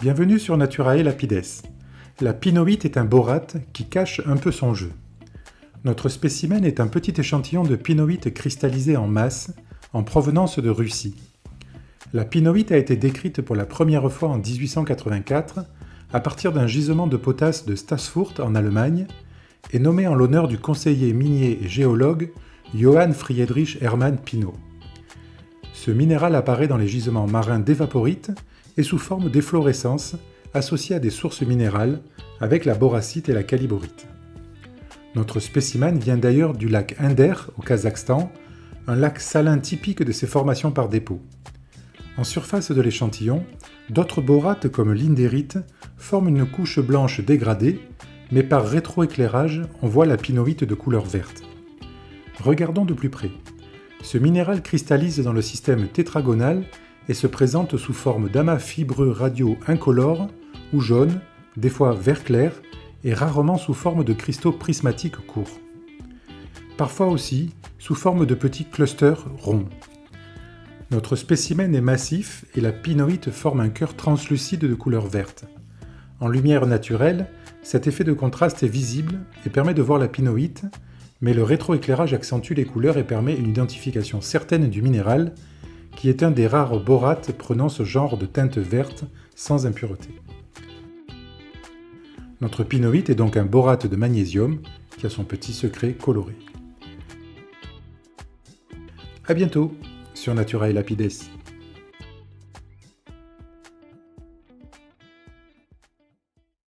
Bienvenue sur Naturae Lapides. La pinoïte est un borate qui cache un peu son jeu. Notre spécimen est un petit échantillon de pinoïte cristallisé en masse, en provenance de Russie. La pinoïte a été décrite pour la première fois en 1884 à partir d'un gisement de potasse de Stassfurt en Allemagne et nommée en l'honneur du conseiller minier et géologue Johann Friedrich Hermann Pino. Ce minéral apparaît dans les gisements marins d'évaporite et sous forme d'efflorescence associée à des sources minérales avec la boracite et la caliborite. Notre spécimen vient d'ailleurs du lac Inder au Kazakhstan, un lac salin typique de ces formations par dépôt. En surface de l'échantillon, d'autres borates comme l'indérite forment une couche blanche dégradée, mais par rétroéclairage, on voit la pinoïte de couleur verte. Regardons de plus près. Ce minéral cristallise dans le système tétragonal et se présente sous forme d'amas fibreux radiaux incolores ou jaunes, des fois vert clair, et rarement sous forme de cristaux prismatiques courts. Parfois aussi sous forme de petits clusters ronds. Notre spécimen est massif et la pinoïte forme un cœur translucide de couleur verte. En lumière naturelle, cet effet de contraste est visible et permet de voir la pinoïte, mais le rétroéclairage accentue les couleurs et permet une identification certaine du minéral, qui est un des rares borates prenant ce genre de teinte verte sans impureté. Notre pinoïte est donc un borate de magnésium qui a son petit secret coloré. À bientôt sur Naturae Lapides.